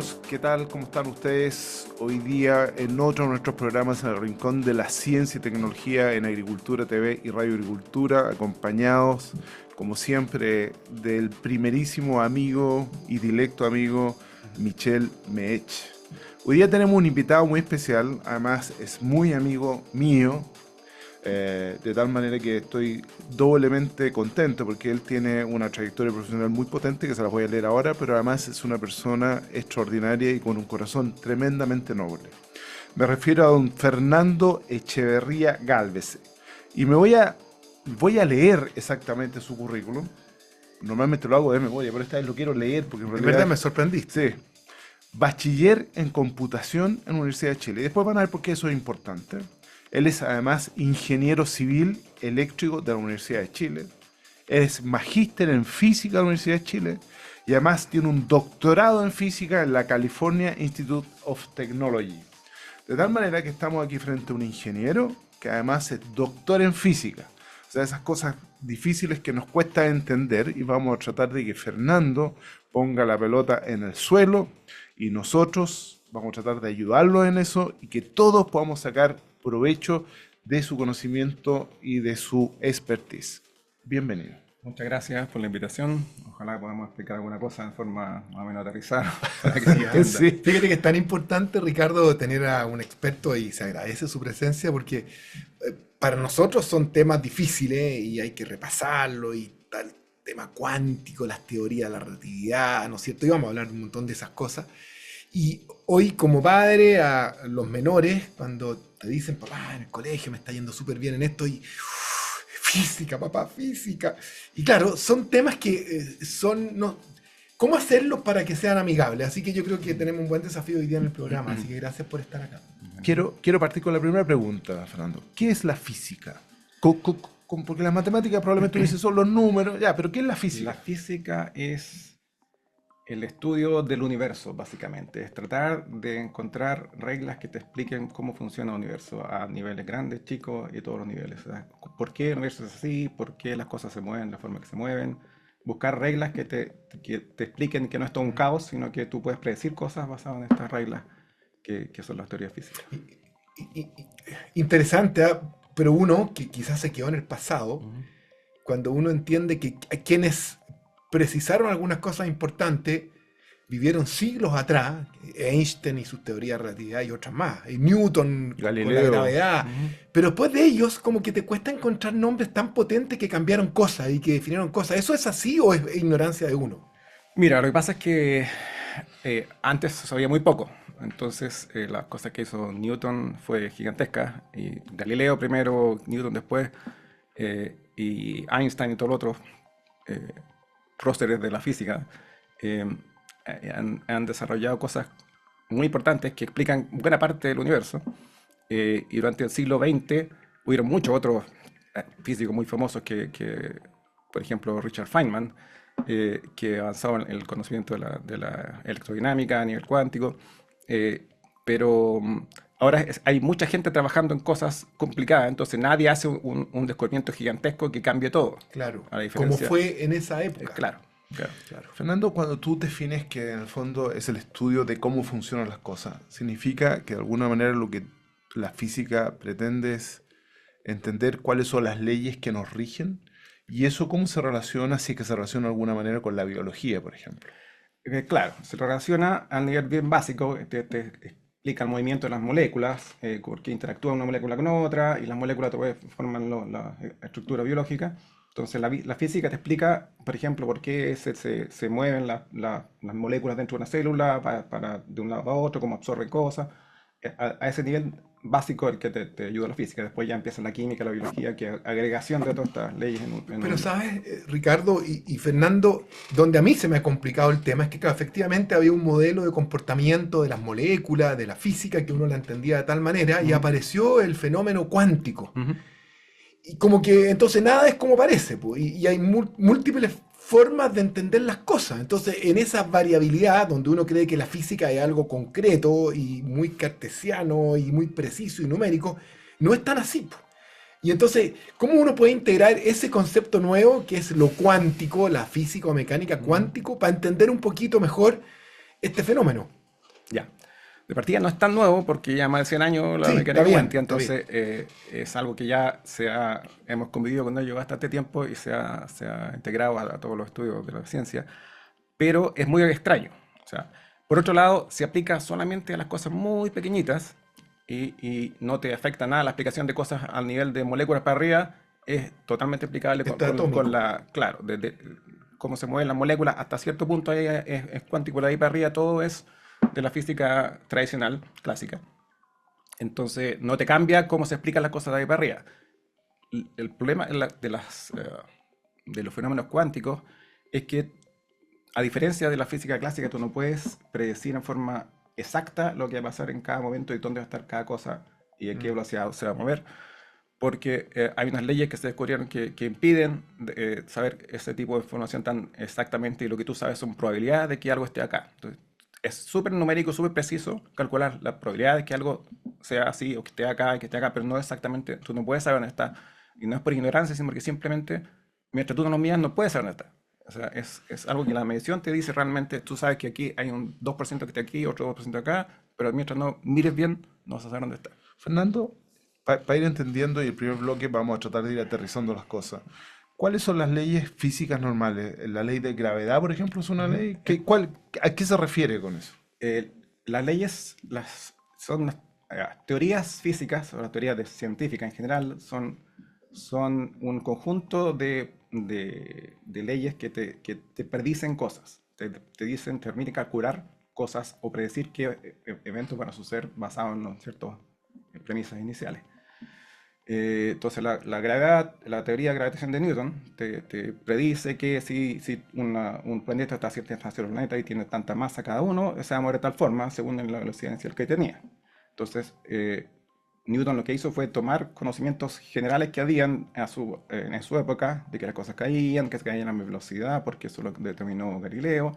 amigos, ¿qué tal? ¿Cómo están ustedes? Hoy día en otro de nuestros programas en el Rincón de la Ciencia y Tecnología en Agricultura TV y Radio Agricultura, acompañados, como siempre, del primerísimo amigo y directo amigo Michel Meech. Hoy día tenemos un invitado muy especial, además es muy amigo mío, de tal manera que estoy doblemente contento porque él tiene una trayectoria profesional muy potente que se la voy a leer ahora, pero además es una persona extraordinaria y con un corazón tremendamente noble. Me refiero a don Fernando Echeverría Gálvez y voy a leer exactamente su currículum. Normalmente lo hago de memoria, pero esta vez lo quiero leer porque en realidad... verdad me sorprendiste. Sí. Bachiller en computación en la Universidad de Chile. Y después van a ver por qué eso es importante. Él es además ingeniero civil eléctrico de la Universidad de Chile. Es magíster en física de la Universidad de Chile. Y además tiene un doctorado en física en la California Institute of Technology. De tal manera que estamos aquí frente a un ingeniero que además es doctor en física. O sea, esas cosas difíciles que nos cuesta entender, y vamos a tratar de que Fernando ponga la pelota en el suelo y nosotros vamos a tratar de ayudarlo en eso y que todos podamos sacar provecho de su conocimiento y de su expertise. Bienvenido. Muchas gracias por la invitación. Ojalá podamos explicar alguna cosa de forma más o menos aterrizada para que se entienda. Sí. Fíjate que es tan importante, Ricardo, tener a un experto y se agradece su presencia porque para nosotros son temas difíciles y hay que repasarlo y tal, tema cuántico, las teorías de la relatividad, ¿no es cierto? Y vamos a hablar de un montón de esas cosas. Y hoy como padre a los menores, cuando te dicen, papá, en el colegio me está yendo súper bien en esto y física, papá, física. Y claro, son temas que son... No, ¿cómo hacerlos para que sean amigables? Así que yo creo que tenemos un buen desafío hoy día en el programa, así que gracias por estar acá. Quiero partir con la primera pregunta, Fernando. ¿Qué es la física? Porque las matemáticas probablemente tú dices son los números, ya, pero ¿qué es la física? La física es el estudio del universo, básicamente. Es tratar de encontrar reglas que te expliquen cómo funciona el universo a niveles grandes, chicos y todos los niveles. O sea, ¿por qué el universo es así? ¿Por qué las cosas se mueven de la forma que se mueven? Buscar reglas que te expliquen que no es todo un caos, sino que tú puedes predecir cosas basadas en estas reglas que son las teorías físicas. Interesante, ¿eh? Pero uno que quizás se quedó en el pasado, cuando uno entiende que quienes precisaron algunas cosas importantes vivieron siglos atrás, Einstein y sus teorías de relatividad y otras más, y Newton Galileo. con la gravedad, pero después de ellos como que te cuesta encontrar nombres tan potentes que cambiaron cosas y que definieron cosas. ¿Eso es así o es ignorancia de uno? Mira, lo que pasa es que antes se sabía muy poco. Entonces, las cosas que hizo Newton fue gigantesca. Y Galileo primero, Newton después, y Einstein y todo lo otro, próceres de la física, han desarrollado cosas muy importantes que explican buena parte del universo. Y durante el siglo XX hubieron muchos otros físicos muy famosos por ejemplo, Richard Feynman, que avanzaba en el conocimiento de la electrodinámica a nivel cuántico. Pero ahora hay mucha gente trabajando en cosas complicadas, entonces nadie hace un descubrimiento gigantesco que cambie todo. Claro, A la como diferencia, fue en esa época. claro. Fernando, cuando tú defines que en el fondo es el estudio de cómo funcionan las cosas, ¿significa que de alguna manera lo que la física pretende es entender cuáles son las leyes que nos rigen? ¿Y eso cómo se relaciona, si es que se relaciona de alguna manera con la biología, por ejemplo? Claro, se relaciona a nivel bien básico, te explica el movimiento de las moléculas, por qué interactúa una molécula con otra, y las moléculas forman la estructura biológica. Entonces la física te explica, por ejemplo, por qué se mueven las moléculas dentro de una célula para de un lado a otro, cómo absorben cosas. A ese nivel básico el que te ayuda la física. Después ya empieza la química, la biología, que es agregación de todas estas leyes Pero sabes, Ricardo y Fernando, donde a mí se me ha complicado el tema es que claro, efectivamente había un modelo de comportamiento de las moléculas, de la física, que uno la entendía de tal manera, y apareció el fenómeno cuántico. Y como que entonces nada es como parece, y hay múltiples formas de entender las cosas. Entonces, en esa variabilidad donde uno cree que la física es algo concreto y muy cartesiano y muy preciso y numérico, no es tan así. Y entonces, ¿cómo uno puede integrar ese concepto nuevo que es lo cuántico, la física o mecánica cuántico, para entender un poquito mejor este fenómeno? Ya. De partida no es tan nuevo porque ya más de 100 años la Sí, mecánica está bien, cuántica, está bien. entonces es algo que ya hemos convivido con ello bastante tiempo y se ha integrado a todos los estudios de la ciencia, pero es muy extraño. O sea, por otro lado, se aplica solamente a las cosas muy pequeñitas y no te afecta nada la explicación de cosas al nivel de moléculas para arriba, es totalmente aplicable Esto es con atómico. la, claro, desde cómo se mueven las moléculas hasta cierto punto ahí es cuántico, de ahí para arriba todo es de la física tradicional, clásica. Entonces, no te cambia cómo se explican las cosas de ahí para arriba. El problema de los fenómenos cuánticos es que, a diferencia de la física clásica, tú no puedes predecir en forma exacta lo que va a pasar en cada momento y dónde va a estar cada cosa y a qué Mm. velocidad se va a mover, porque hay unas leyes que se descubrieron que impiden saber ese tipo de información tan exactamente y lo que tú sabes son probabilidades de que algo esté acá. Entonces, es súper numérico, súper preciso calcular las probabilidades de que algo sea así o que esté acá, pero no exactamente, tú no puedes saber dónde está. Y no es por ignorancia, sino porque simplemente, mientras tú no lo midas, no puedes saber dónde está. O sea, es algo que la medición te dice realmente, tú sabes que aquí hay un 2% que está aquí, otro 2% acá, pero mientras no mires bien, no vas a saber dónde está. Fernando, para ir entendiendo y el primer bloque vamos a tratar de ir aterrizando las cosas. ¿Cuáles son las leyes físicas normales? ¿La ley de gravedad, por ejemplo, es una Ujú. ley? ¿A qué se refiere con eso? Eh, las leyes son teorías físicas o las teorías científicas en general son un conjunto de leyes que te predicen cosas, te permiten calcular cosas o predecir qué eventos van a suceder basados en ciertas premisas iniciales. Entonces la gravedad, la teoría de gravitación de Newton te predice que si un planeta está a cierta distancia del planeta y tiene tanta masa cada uno, se va a mover de tal forma según la velocidad inicial que tenía. Entonces, Newton lo que hizo fue tomar conocimientos generales que habían en su época, de que las cosas caían, que se caían a mi velocidad, porque eso lo determinó Galileo,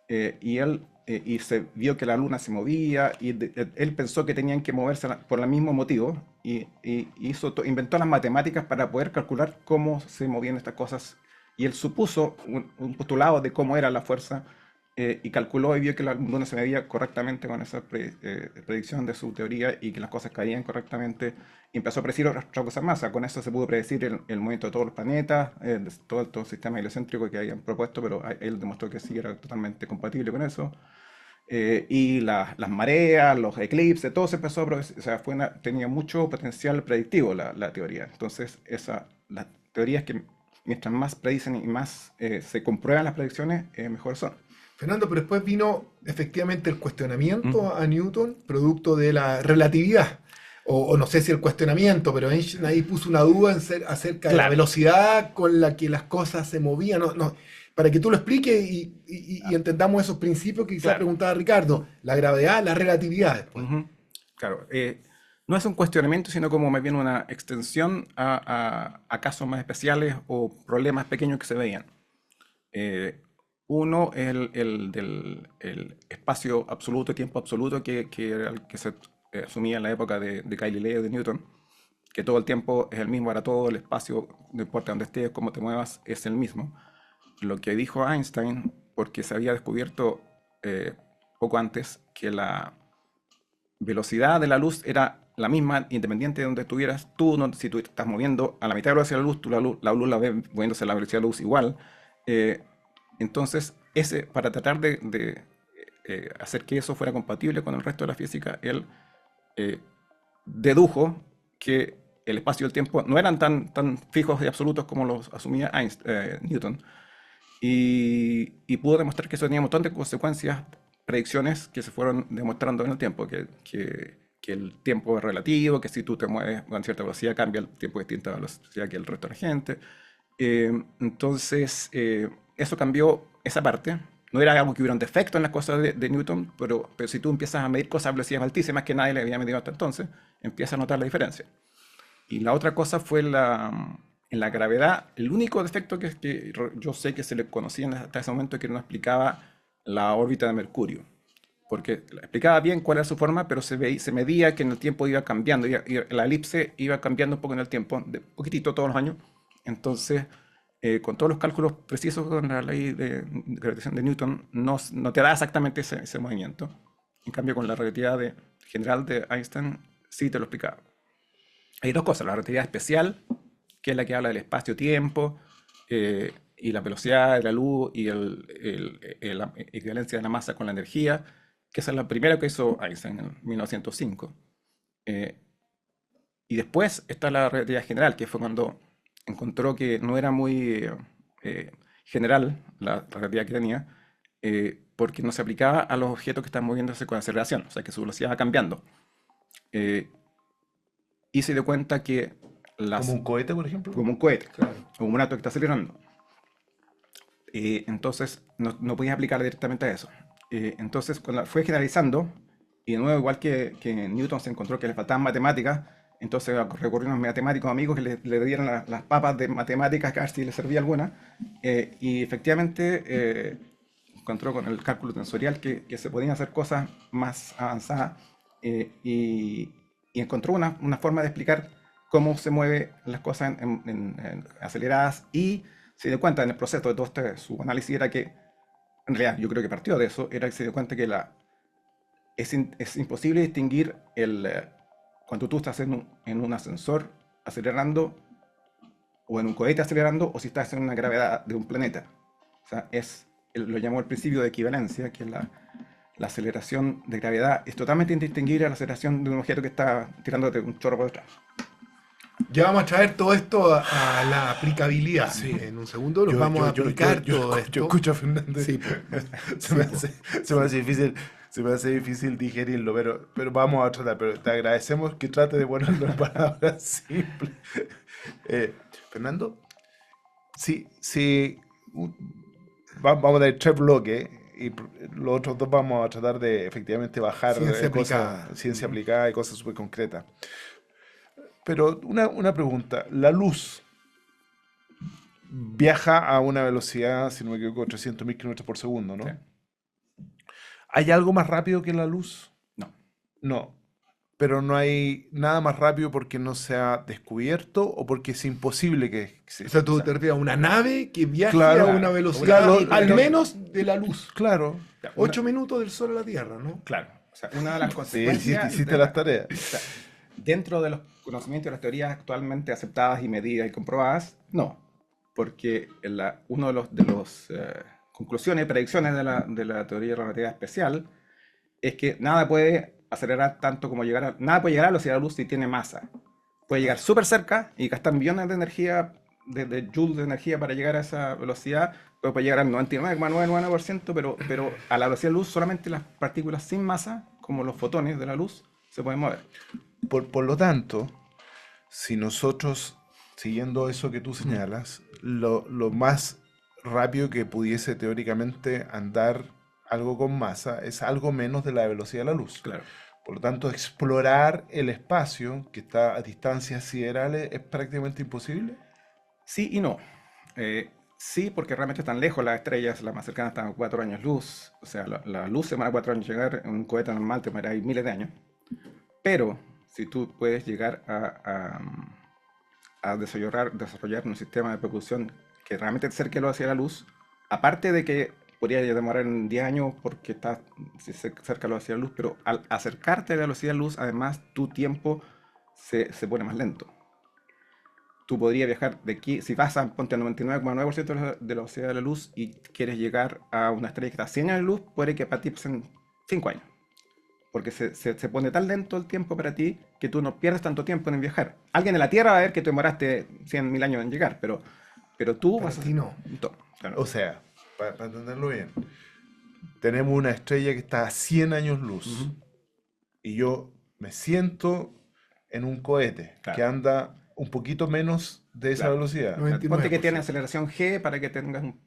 y se vio que la luna se movía, y él pensó que tenían que moverse por el mismo motivo, y inventó las matemáticas para poder calcular cómo se movían estas cosas, y él supuso un postulado de cómo era la fuerza, y calculó y vio que la luna se movía correctamente con esa predicción de su teoría y que las cosas caían correctamente. Y empezó a predecir otras cosas más. O sea, con eso se pudo predecir el movimiento de todos los planetas, de todo el sistema heliocéntrico que habían propuesto, pero él demostró que sí era totalmente compatible con eso. Y las mareas, los eclipses, todo se empezó a predecir. O sea, tenía mucho potencial predictivo la teoría. Entonces, las teorías que mientras más predicen y más se comprueban las predicciones, mejor son. Fernando, pero después vino efectivamente el Ujú. cuestionamiento a Newton, producto de la relatividad. O no sé si el cuestionamiento, pero Einstein ahí puso una duda acerca de la Claro. velocidad con la que las cosas se movían. Para que tú lo expliques y entendamos esos principios que quizás Claro. preguntaba Ricardo, la gravedad, la relatividad después. Ujú. Claro. No es un cuestionamiento, sino como más bien una extensión a casos más especiales o problemas pequeños que se veían. Eh, Uno es el espacio absoluto, tiempo absoluto, que era el que se asumía en la época de Galileo, de Newton, que todo el tiempo es el mismo para todo el espacio, no importa dónde estés, cómo te muevas, es el mismo. Lo que dijo Einstein, porque se había descubierto eh, poco antes que la velocidad de la luz era la misma, independiente de donde estuvieras tú, si tú te estás moviendo a la mitad de la velocidad de la luz, tú la luz la ves moviéndose a la velocidad de la luz igual. Eh, entonces, para tratar de hacer que eso fuera compatible con el resto de la física, él eh, dedujo que el espacio y el tiempo no eran tan fijos y absolutos como los asumía Newton, y pudo demostrar que eso tenía un montón de consecuencias, predicciones que se fueron demostrando en el tiempo, que el tiempo es relativo, que si tú te mueves a cierta velocidad cambia el tiempo distinto a la velocidad que el resto de la gente. Entonces, eso cambió esa parte. No era algo que hubiera un defecto en las cosas de Newton, pero si tú empiezas a medir cosas a velocidades altísimas que nadie le había medido hasta entonces, empiezas a notar la diferencia. Y la otra cosa fue en la gravedad. El único defecto que yo sé que se le conocía hasta ese momento es que no explicaba la órbita de Mercurio. Porque explicaba bien cuál era su forma, pero se medía que en el tiempo iba cambiando. La elipse iba cambiando un poco en el tiempo, de poquitito todos los años. Entonces, con todos los cálculos precisos con la ley de gravitación de Newton, no te da exactamente ese movimiento. En cambio, con la relatividad general de Einstein, sí te lo explicaba. Hay dos cosas, la relatividad especial, que es la que habla del espacio-tiempo, y la velocidad de la luz y la equivalencia de la masa con la energía, que esa es la primera que hizo Einstein en 1905. Eh, y después está la relatividad general, que fue cuando encontró que no era muy general la relatividad que tenía, porque no se aplicaba a los objetos que están moviéndose con aceleración, o sea que su velocidad va cambiando. Eh, y se dio cuenta que Como un cohete, por ejemplo. como un cohete, Claro. como un auto que está acelerando. Entonces no podías aplicar directamente a eso. Entonces cuando fue generalizando, y de nuevo igual que Newton se encontró que le faltaban matemáticas, entonces recurrió a unos matemáticos amigos que le dieron las papas de matemáticas, a ver si le servía alguna, y efectivamente encontró con el cálculo tensorial que se podían hacer cosas más avanzadas, y encontró una forma de explicar cómo se mueven las cosas en aceleradas, y se dio cuenta en el proceso de todo su análisis era que, en realidad yo creo que partió de eso, era que se dio cuenta que es imposible distinguir cuando tú estás en un ascensor acelerando, o en un cohete acelerando, o si estás en una gravedad de un planeta. O sea, lo llamó el principio de equivalencia, que es la aceleración de gravedad es totalmente indistinguible a la aceleración de un objeto que está tirándote un chorro por detrás. Ya vamos a traer todo esto a la aplicabilidad. Sí. En un segundo los vamos a aplicar todo esto. Yo escucho a Fernández. Sí, pues. Se me hace difícil digerirlo, pero vamos a tratar. Pero te agradecemos que trate de ponerlo en palabras simples. Fernando, sí, vamos a dar 3 bloques y los otros 2 vamos a tratar de efectivamente bajar Ciencia cosas, aplicada. ciencia aplicada y cosas súper concretas. Pero una pregunta, la luz viaja a una velocidad, si no me equivoco, 300.000 kilómetros por segundo, ¿no? Sí. ¿Hay algo más rápido que la luz? No. No. Pero no hay nada más rápido porque no se ha descubierto o porque es imposible que O exista. sea, tú te refieres a una nave que viaje Claro. a una velocidad Claro, al claro. menos de la luz. Claro. Ya, 8 minutos del sol a la Tierra, ¿no? Claro. O sea, una de las Sí, consecuencias hiciste de las tareas. o sea, dentro de los conocimientos y las teorías actualmente aceptadas y medidas y comprobadas, no. Porque uno de los conclusiones y predicciones de la teoría de la relatividad especial es que nada puede acelerar tanto como nada puede llegar a la velocidad de la luz si tiene masa. Puede llegar súper cerca y gastar millones de energía, de joules de energía para llegar a esa velocidad, pero puede llegar al 99,99%, pero a la velocidad de la luz solamente las partículas sin masa, como los fotones de la luz, se pueden mover. Por lo tanto, si nosotros, siguiendo eso que tú señalas, lo más rápido que pudiese teóricamente andar algo con masa es algo menos de la velocidad de la luz. Claro. Por lo tanto, explorar el espacio que está a distancias siderales es prácticamente imposible. Sí y no. Sí, porque realmente están lejos las estrellas, las más cercanas están a 4 años luz. O sea, la luz se demora 4 años en llegar, en un cohete normal te demora miles de años. Pero si tú puedes llegar a desarrollar un sistema de propulsión que realmente te acerque a la velocidad de la luz, aparte de que podría demorar en 10 años porque estás cerca de la velocidad de la luz, pero al acercarte a la velocidad de la luz, además tu tiempo se pone más lento. Tú podrías viajar de aquí, si vas a ponte al 99,9% de la velocidad de la luz y quieres llegar a una estrella que está a 100 años de luz, puede que para ti pasen 5 años. Porque se pone tan lento el tiempo para ti que tú no pierdes tanto tiempo en viajar. Alguien en la Tierra va a ver que te demoraste 100.000 años en llegar, pero tú Para vas a... ti no. Claro. O sea, para entenderlo bien, tenemos una estrella que está a 100 años luz Ujú. y yo me siento en un cohete Claro. que anda un poquito menos de esa Claro. velocidad. 99%. Ponte que tiene aceleración G para que tengas un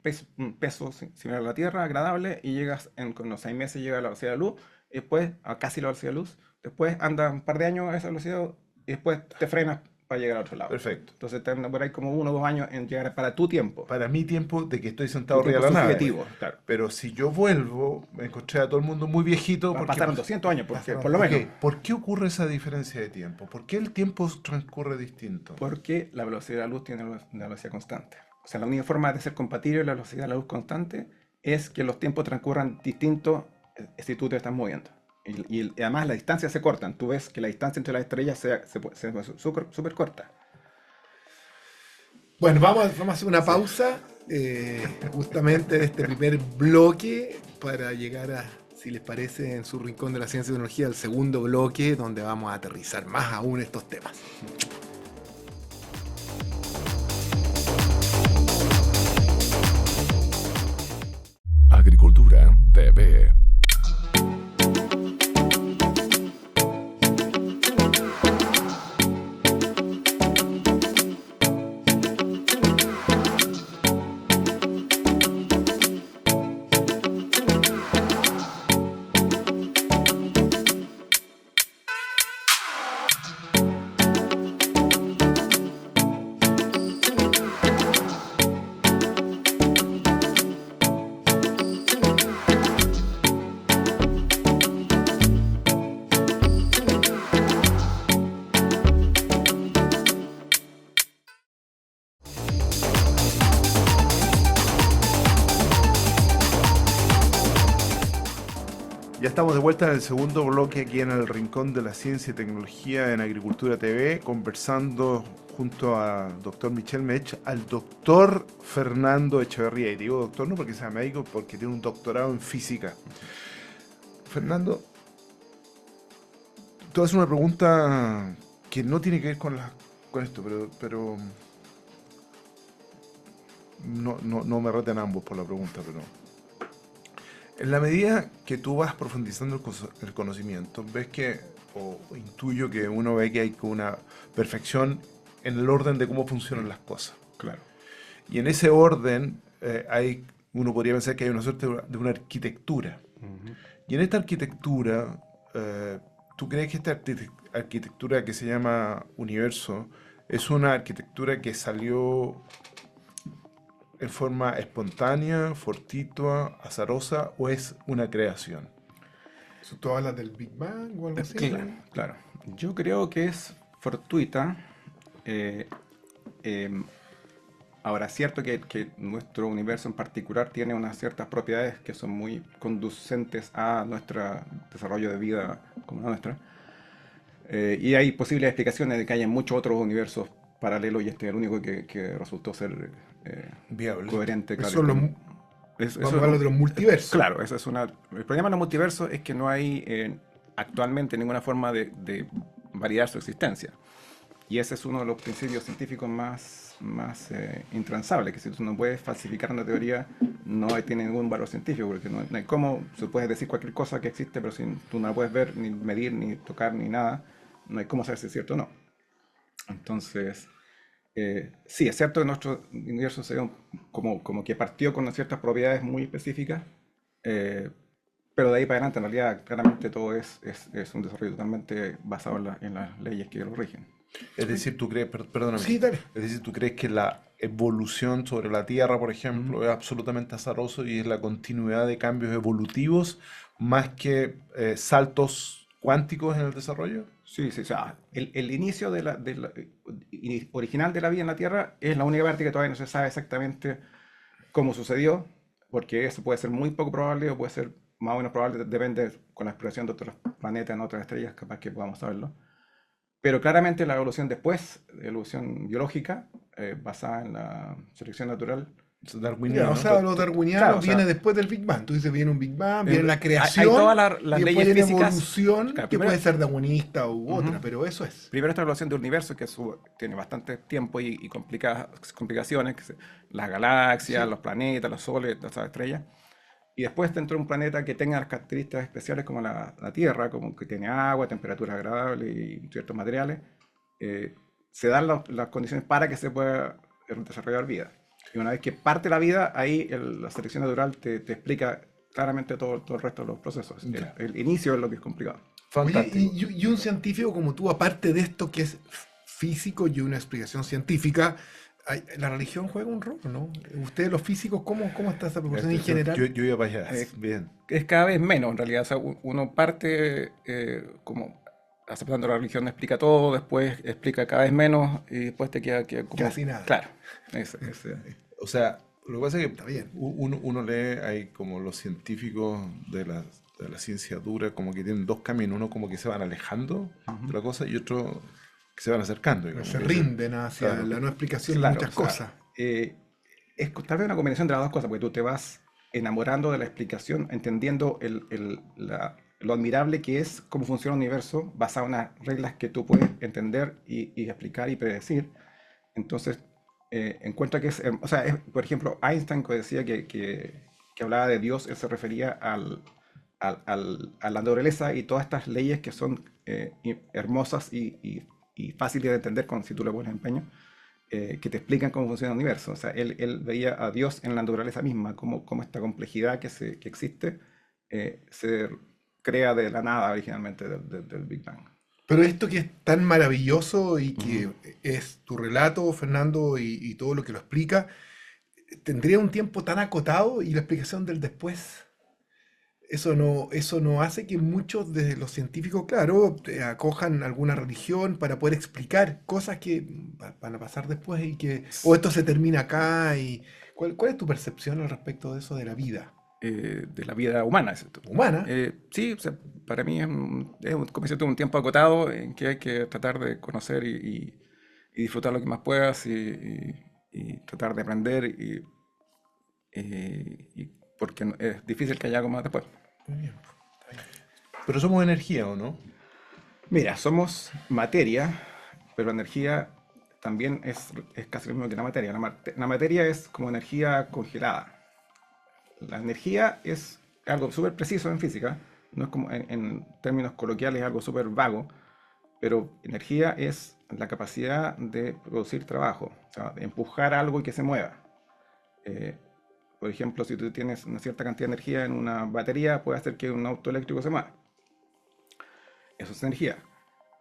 peso similar a la Tierra, agradable, y llegas con los 6 meses llega a la velocidad de la luz, y después a casi la velocidad de la luz, después anda un par de años a esa velocidad y después te frenas para llegar al otro lado. Perfecto. Entonces te demoráis como 1 o 2 años en llegar para tu tiempo. Para mi tiempo de que estoy sentado Tu arriba de la tiempo nave. subjetivo, claro. Pero si yo vuelvo, me encontré a todo el mundo muy viejito. Pasaron 200 años, Pasaron- por lo menos. Ok, ¿por qué ocurre esa diferencia de tiempo? ¿Por qué el tiempo transcurre distinto? Porque la velocidad de la luz tiene una velocidad constante. O sea, la única forma de ser compatible la velocidad de la luz constante es que los tiempos transcurran distintos si tú te estás moviendo. Y además las distancias se cortan. Tú ves que la distancia entre las estrellas se súper corta. Bueno, vamos a hacer una pausa justamente de este primer bloque para llegar a, si les parece, en su rincón de la ciencia y tecnología, al segundo bloque, donde vamos a aterrizar más aún estos temas. Agricultura TV. Ya estamos de vuelta en el segundo bloque aquí en el Rincón de la Ciencia y Tecnología en Agricultura TV, conversando junto a doctor Michel Mech, al doctor Fernando Echeverría. Y digo doctor no porque sea médico, porque tiene un doctorado en física. Fernando, tú haces una pregunta que no tiene que ver con esto, pero no me reten ambos por la pregunta, pero en la medida que tú vas profundizando el conocimiento, ves que, o intuyo que uno ve que hay una perfección en el orden de cómo funcionan las cosas. Claro. Y en ese orden uno podría pensar que hay una suerte de una arquitectura. Y en esta arquitectura, ¿tú crees que esta arquitectura que se llama universo es una arquitectura que salió en forma espontánea, fortuita, azarosa, o es una creación? ¿Tú hablas del Big Bang o algo así? Claro. Yo creo que es fortuita. Ahora, es cierto que nuestro universo en particular tiene unas ciertas propiedades que son muy conducentes a nuestro desarrollo de vida como la nuestra. Y hay posibles explicaciones de que haya muchos otros universos paralelos y este es el único que resultó ser Viable. coherente. Claro, vamos a hablar de los multiversos. Claro, el problema de los multiversos es que no hay actualmente ninguna forma de validar su existencia. Y ese es uno de los principios científicos más intransables, que si tú no puedes falsificar una teoría, no tiene ningún valor científico, porque no hay cómo, se puede decir cualquier cosa que existe, pero si tú no la puedes ver, ni medir, ni tocar, ni nada, no hay cómo saber si es cierto o no. Entonces, sí, es cierto que nuestro universo como que partió con ciertas propiedades muy específicas, pero de ahí para adelante, en realidad, claramente todo es un desarrollo totalmente basado en las leyes que lo rigen. Es decir, tú crees, perdóname, Sí, dale. es decir, tú crees que la evolución sobre la Tierra, por ejemplo, es absolutamente azaroso y es la continuidad de cambios evolutivos más que saltos cuánticos en el desarrollo. Sí, o sea, el inicio original de la vida en la Tierra es la única parte que todavía no se sabe exactamente cómo sucedió, porque eso puede ser muy poco probable o puede ser más o menos probable, depende con la exploración de otros planetas en otras estrellas, capaz que podamos saberlo. Pero claramente la evolución después, evolución biológica, basada en la selección natural. Darwiniano, O sea, lo darwiniano Claro, o sea, viene después del Big Bang. Tú dices, viene un Big Bang, viene la creación, hay todas las y después leyes viene físicas. evolución, Claro, que primero- puede ser darwinista u otra, pero eso es. Primero esta evaluación del universo, que tiene bastante tiempo y complicaciones, las galaxias, Sí. los planetas, los soles, las estrellas. Y después dentro de un planeta que tenga las características especiales como la Tierra, como que tiene agua, temperaturas agradables y ciertos materiales, se dan las condiciones para que se pueda desarrollar vida. Y una vez que parte la vida, ahí la selección natural te explica claramente todo el resto de los procesos. Claro. El inicio es lo que es complicado. Oye, Fantástico. y un científico como tú, aparte de esto que es físico y una explicación científica, la religión juega un rol, ¿no? Ustedes los físicos, ¿cómo está esa proporción en general? Yo iba para allá. Eh, Bien. Es cada vez menos, en realidad. O sea, uno parte como aceptando la religión, explica todo, después explica cada vez menos y después te queda como... Casi nada. Claro. O sea, lo que pasa es que Está bien. uno lee ahí como los científicos de las de la ciencia dura, como que tienen dos caminos, uno como que se van alejando de la cosa y otro que se van acercando, digamos. Se que rinden hacia claro, la no explicación de Claro, muchas o sea, cosas. es tal vez una combinación de las dos cosas, porque tú te vas enamorando de la explicación, entendiendo lo admirable que es cómo funciona el universo basado en unas reglas que tú puedes entender y explicar y predecir. Entonces, encuentra que es, o sea, por ejemplo, Einstein que decía que hablaba de Dios, él se refería a la naturaleza y todas estas leyes que son hermosas y fáciles de entender si tú le pones empeño, que te explican cómo funciona el universo. O sea, él veía a Dios en la naturaleza misma, como esta complejidad que existe se crea de la nada originalmente del Big Bang. Pero esto que es tan maravilloso y Ujú. que es tu relato, Fernando, y todo lo que lo explica, tendría un tiempo tan acotado y la explicación del después. Eso no hace que muchos de los científicos, claro, acojan alguna religión para poder explicar cosas que van a pasar después y que, o esto se termina acá. ¿Cuál es tu percepción al respecto de eso de la vida De la vida humana, ¿es cierto? humana? Sí, o sea, para mí como dices tú, un tiempo acotado en que hay que tratar de conocer y disfrutar lo que más puedas y tratar de aprender porque es difícil que haya algo más después. Muy bien, está bien. pero somos energía, ¿o no? Mira, somos materia, pero energía también es casi lo mismo que la materia. La materia es como energía congelada. La energía es algo súper preciso en física, no es como en términos coloquiales algo súper vago, pero energía es la capacidad de producir trabajo, o sea, de empujar algo y que se mueva. Eh, por ejemplo, si tú tienes una cierta cantidad de energía en una batería, puede hacer que un auto eléctrico se mueva. Eso es energía.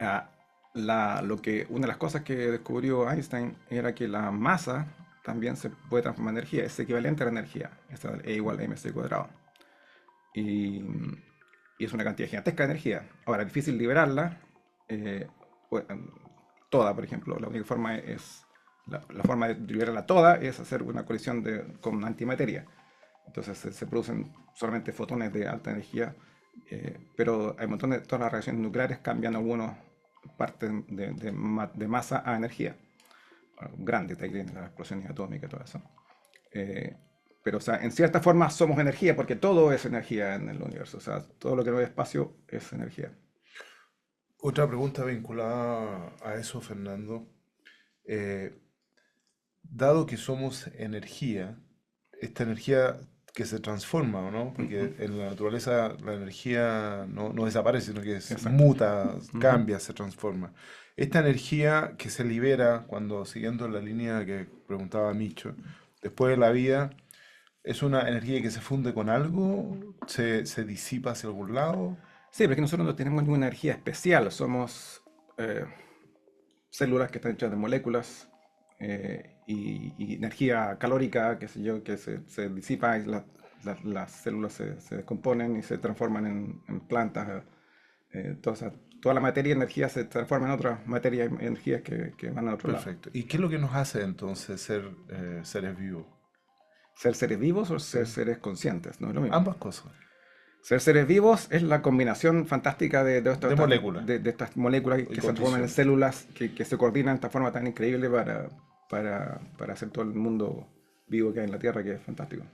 Ah, una de las cosas que descubrió Einstein era que la masa también se puede transformar en energía, es equivalente a la energía, E igual a mc cuadrado. Y, y es una cantidad gigantesca de energía. Ahora, es difícil liberarla, eh, pues, toda, por ejemplo. La única forma la forma de liberarla toda es hacer una colisión con antimateria. Entonces se producen solamente fotones de alta energía, pero hay un montón de, todas las reacciones nucleares cambian algunas partes de masa a energía. Bueno, grandes, de ahí vienen las explosiones atómicas y todo eso. Eh, pero, o sea, en cierta forma somos energía, porque todo es energía en el universo. O sea, todo lo que no es espacio es energía. Otra pregunta vinculada a eso, Fernando. Eh, Dado que somos energía, esta energía que se transforma, ¿o no? Ujú. Porque en la naturaleza la energía no desaparece, sino que Exacto. muta, Ujú. cambia, se transforma. Esta energía que se libera cuando, siguiendo la línea que preguntaba Micho, después de la vida, ¿es una energía que se funde con algo? ¿Se disipa hacia algún lado? Sí, pero es que nosotros no tenemos ninguna energía especial. Somos eh, células que están hechas de moléculas y energía calórica, qué sé yo, que se disipa y las células se descomponen y se transforman en plantas. Toda la materia y energía se transforma en otras materias y energías que van a otro lado. Perfecto. ¿Y qué es lo que nos hace entonces ser seres vivos? Ser seres vivos o Sí. ser seres conscientes, no es lo mismo. Ambas cosas. Ser seres vivos es la combinación fantástica De moléculas de estas moléculas y que se transforman en condiciones. células que se coordinan de esta forma tan increíble para hacer todo el mundo vivo que hay en la Tierra, que es fantástico.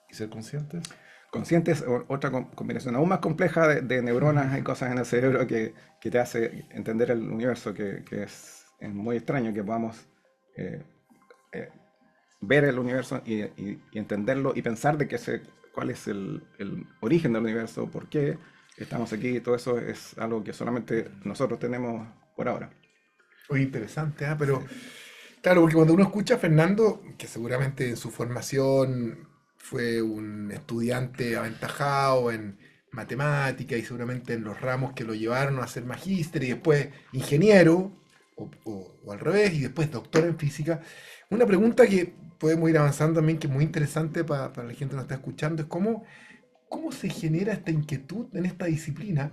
¿Y ser conscientes? Conscientes, otra combinación aún más compleja de neuronas y cosas en el cerebro que te hace entender el universo, que es muy extraño que podamos eh, eh, ver el universo y entenderlo y pensar de cuál es el origen del universo, por qué estamos aquí, todo eso es algo que solamente nosotros tenemos por ahora. Muy interesante, ¿ah? Sí. Pero claro, porque cuando uno escucha a Fernando, que seguramente en su formación fue un estudiante aventajado en matemática y seguramente en los ramos que lo llevaron a ser magíster y después ingeniero, o al revés, y después doctor en física, una pregunta que podemos ir avanzando también, que es muy interesante para la gente que nos está escuchando, es cómo se genera esta inquietud en esta disciplina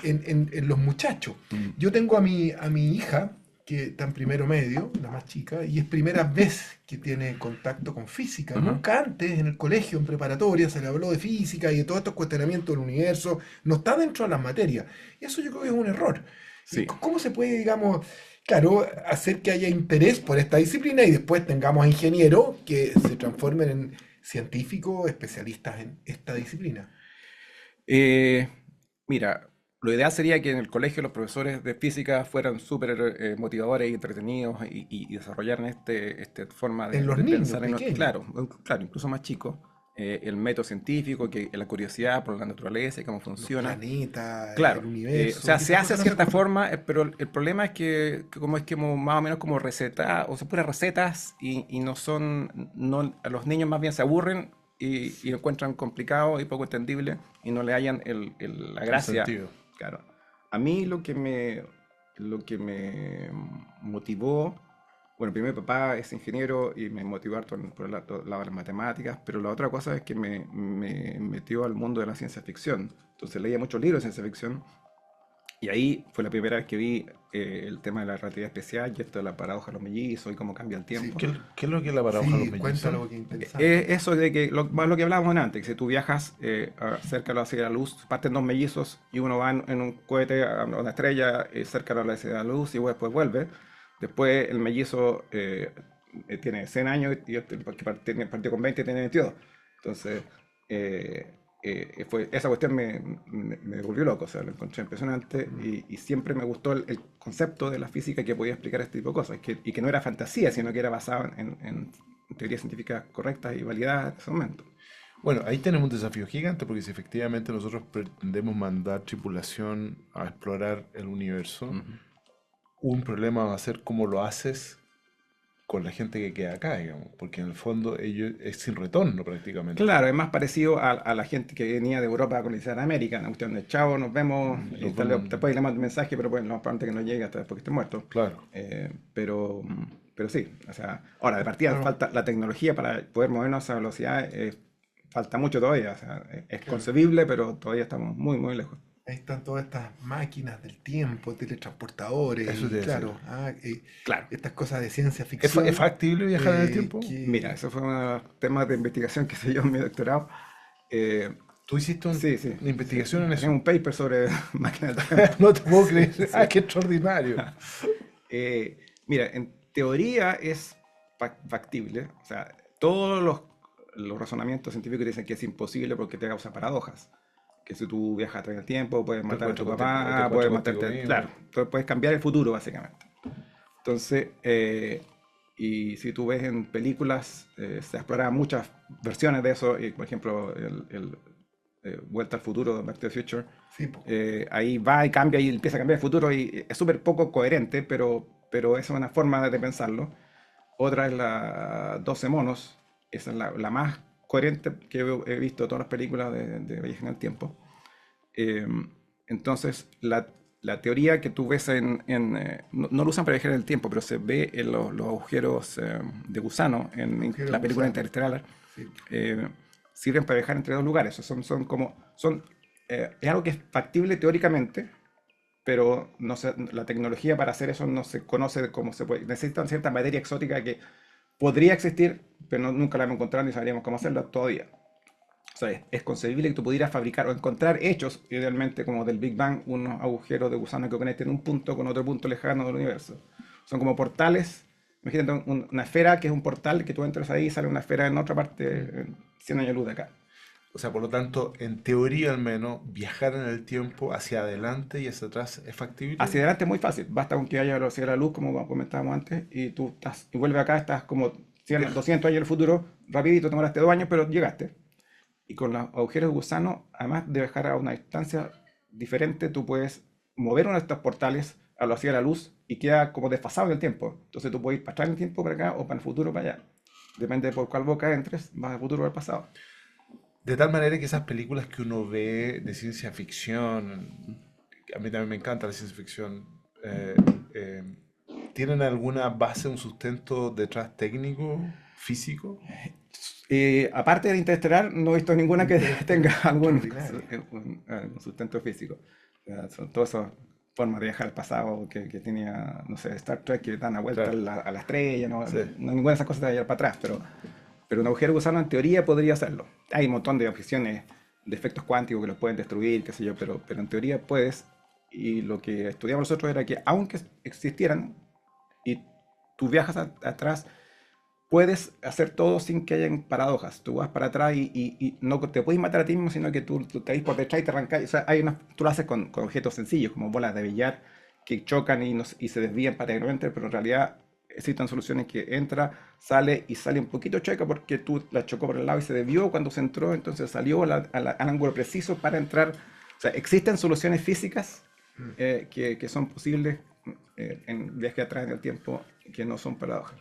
en los muchachos. Mm. Yo tengo a mi hija que está en primero medio, la más chica, y es primera vez que tiene contacto con física. Nunca antes en el colegio, en preparatoria, se le habló de física y de todos estos cuestionamientos del universo. No está dentro de las materias. Y eso yo creo que es un error. ¿Y Sí. cómo se puede, digamos, claro, hacer que haya interés por esta disciplina y después tengamos ingenieros que se transformen en científicos especialistas en esta disciplina? Eh, Mira, lo ideal sería que en el colegio los profesores de física fueran súper motivadores y entretenidos y desarrollaran esta forma En los de niños pensar pequeños, claro, claro, incluso más chicos, el método científico, la curiosidad por la naturaleza y cómo los funciona. planetas, el Claro, o universo, sea, y se esas hace de cosas no se cierta conocen. forma, pero el problema es que como es que más o menos como receta, o sea, puras recetas y no son, no, a los niños más bien se aburren y lo encuentran complicado y poco entendible y no le hallan la El gracia. sentido. Claro. A mí lo que me motivó, bueno, primero mi papá es ingeniero y me motivó harto por el lado de las matemáticas, pero la otra cosa es que me metió al mundo de la ciencia ficción. Entonces leía muchos libros de ciencia ficción y ahí fue la primera vez que vi el tema de la relatividad especial y esto de la paradoja de los mellizos y cómo cambia el Sí, tiempo. ¿Qué es lo que es la paradoja de los sí, mellizos? cuéntalo, que es interesante. Eso de que, más lo que hablábamos antes, que si tú viajas cerca de la velocidad de la luz, parten dos mellizos y uno va en un cohete a una estrella cerca de la velocidad de la luz y después vuelve. Después el mellizo tiene 100 años y el que partió con 20 tiene 22. Entonces, esa cuestión me volvió loco, o sea, lo encontré impresionante y siempre me gustó el concepto de la física que podía explicar este tipo de cosas y que no era fantasía, sino que era basado en teorías científicas correctas y validadas en ese momento. Bueno, ahí tenemos un desafío gigante porque si efectivamente nosotros pretendemos mandar tripulación a explorar el universo, Ujú. un problema va a ser cómo lo haces con la gente que queda acá, digamos, porque en el fondo ellos es sin retorno prácticamente. Claro, es más parecido a la gente que venía de Europa a colonizar América, una cuestión de chavo, nos vemos, y Los tal vez vemos, te puedes llamar un mensaje, pero pues lo más probable es que no llegue hasta después que esté muerto. claro. Pero sí, o sea, ahora de partida Claro, falta la tecnología para poder movernos a esa velocidad, falta mucho todavía, o sea, es claro. concebible, pero todavía estamos muy, muy lejos. Ahí están todas estas máquinas del tiempo, teletransportadores Eso te y decía. claro, Claro. estas cosas de ciencia Es ficción factible viajar en el tiempo? Mira, eso fue uno de los temas de investigación que hice yo en mi doctorado. Eh, ¿Tú hiciste sí, sí, una sí. investigación en Tengo eso? un paper sobre máquinas del tiempo. No te puedo creer. Sí. ¡Ah, qué extraordinario! Mira, en teoría es factible. O sea, todos los razonamientos científicos dicen que es imposible porque te causa paradojas. Que si tú viajas a través del tiempo, puedes Te matar a tu encuentras contigo, te papá, puedes encuentras contigo matarte. mismo. Claro, entonces puedes cambiar el futuro, básicamente. Entonces, y si tú ves en películas, se exploran muchas versiones de eso. Y, por ejemplo, Vuelta al futuro, Back to the Future. sí, po. Ahí va y cambia y empieza a cambiar el futuro y es súper poco coherente, pero esa es una forma de pensarlo. Otra es la 12 monos, esa es la más coherente que he visto de todas las películas de viaje en el tiempo. Eh, entonces, la teoría que tú ves no lo usan para viajar en el tiempo, pero se ve en los agujeros de gusano en Agujero la de película gusano. Interestelar, Sí. eh, sirven para viajar entre dos lugares. Es algo que es factible teóricamente, pero no la tecnología para hacer eso no se conoce de cómo se puede. Necesitan cierta materia exótica que podría existir, pero nunca la hemos encontrado ni sabríamos cómo hacerla todavía. O sea, es concebible que tú pudieras fabricar o encontrar hechos, idealmente como del Big Bang, unos agujeros de gusano que conecten un punto con otro punto lejano del universo. Son como portales. Imagínate una esfera que es un portal que tú entras ahí y sale una esfera en otra parte, 100 años luz de acá. O sea, por lo tanto, en teoría al menos, viajar en el tiempo hacia adelante y hacia atrás es factible. Hacia adelante es muy fácil, basta con que haya velocidad de la luz, como comentábamos antes, y tú estás, y vuelves acá, estás como 100, 200 años en el futuro, rapidito, te demoraste 2 años, pero llegaste. Y con los agujeros de gusano, además de viajar a una distancia diferente, tú puedes mover uno de estos portales a la velocidad de la luz y queda como desfasado en el tiempo. Entonces tú puedes ir para atrás en el tiempo para acá o para el futuro para allá. Depende de por cuál boca entres, vas al futuro o al pasado. De tal manera que esas películas que uno ve de ciencia ficción, a mí también me encanta la ciencia ficción, eh, eh, ¿tienen alguna base, un sustento detrás técnico, físico? Aparte de Interestelar, no he visto ninguna que tenga algún Extraordinario. sustento físico. Son todos esos formas de viajar al pasado que tenía, no sé, Star Trek, que dan a vuelta Claro. a la estrella, ¿no? Sí. Ninguna de esas cosas te va a llevar para atrás, pero un agujero de gusano en teoría podría hacerlo. Hay un montón de objeciones de efectos cuánticos que los pueden destruir, qué sé yo, pero en teoría puedes. Y lo que estudiamos nosotros era que aunque existieran y tú viajas atrás, puedes hacer todo sin que hayan paradojas. Tú vas para atrás y no te puedes matar a ti mismo, sino que tú te vas por detrás y te arrancas. O sea, tú lo haces con objetos sencillos, como bolas de billar, que chocan y se desvían para que no entren, pero en realidad existen soluciones que entra, sale y sale un poquito chueca porque tú la chocó por el lado y se desvió cuando se entró, entonces salió al ángulo preciso para entrar. O sea, existen soluciones físicas que son posibles en viaje atrás en el tiempo que no son paradojas.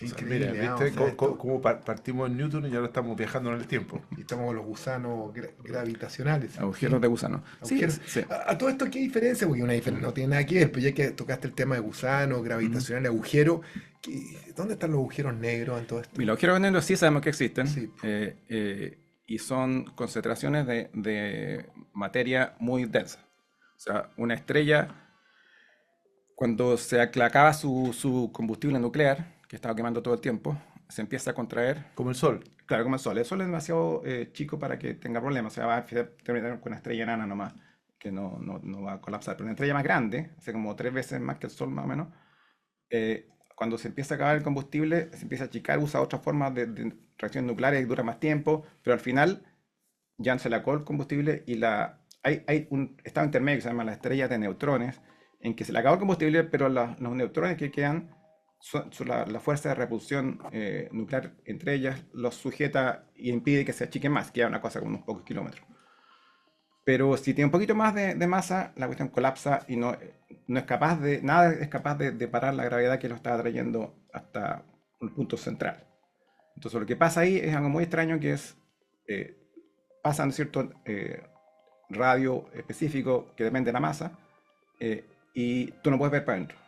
O sea, Increíble, mira, o ¿viste sea, cómo partimos en Newton y ahora estamos viajando en el tiempo? y estamos con los gusanos gravitacionales. Agujeros de gusano. Sí, Agujeros. sí. A todo esto, ¿qué diferencia? Porque una diferencia no tiene nada que ver, pero ya que tocaste el tema de gusanos, gravitacional, agujero, ¿dónde están los agujeros negros en todo esto? Y los agujeros negros sí sabemos que existen, Sí. y son concentraciones de materia muy densa. O sea, una estrella, cuando le acaba su combustible nuclear, que estaba quemando todo el tiempo, se empieza a contraer. Como el Sol. Claro, como el Sol. El Sol es demasiado chico para que tenga problemas. O sea, va a terminar con una estrella enana nomás, que no va a colapsar. Pero una estrella más grande, hace como 3 veces más que el Sol más o menos, cuando se empieza a acabar el combustible, se empieza a achicar, usa otras formas de reacciones nucleares y dura más tiempo, pero al final ya se le acabó el combustible y hay un estado intermedio que se llama la estrella de neutrones, en que se le acabó el combustible, pero los neutrones que quedan, la fuerza de repulsión nuclear entre ellas los sujeta y impide que se achiquen más, queda una cosa como unos pocos kilómetros. Pero si tiene un poquito más de masa, la cuestión colapsa y no es capaz nada es capaz de parar la gravedad que lo está trayendo hasta un punto central. Entonces lo que pasa ahí es algo muy extraño, que es, pasan cierto radio específico que depende de la masa, y tú no puedes ver para adentro.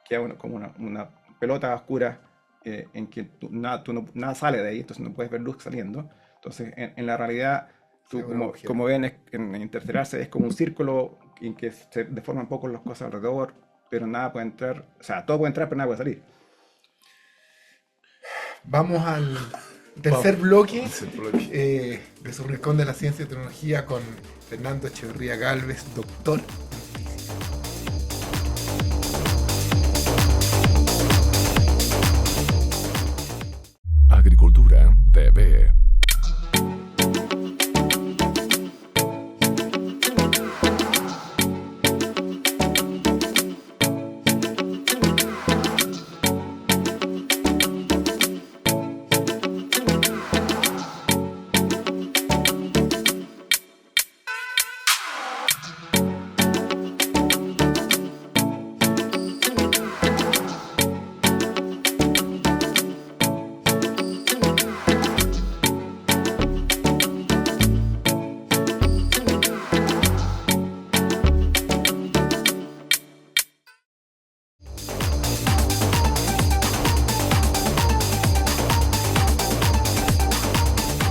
Queda como una pelota oscura en que nada sale de ahí, entonces no puedes ver luz saliendo. Entonces en la realidad, tú, Sí, un agujero. como ven en Interstellarse, es como un círculo en que se deforman un poco las cosas alrededor, pero nada puede entrar, o sea, todo puede entrar, pero nada puede salir. Vamos al tercer bloque Tercer bloque. de su rincón de la ciencia y tecnología con Fernando Echeverría Galvez, doctor. Agricultura TV.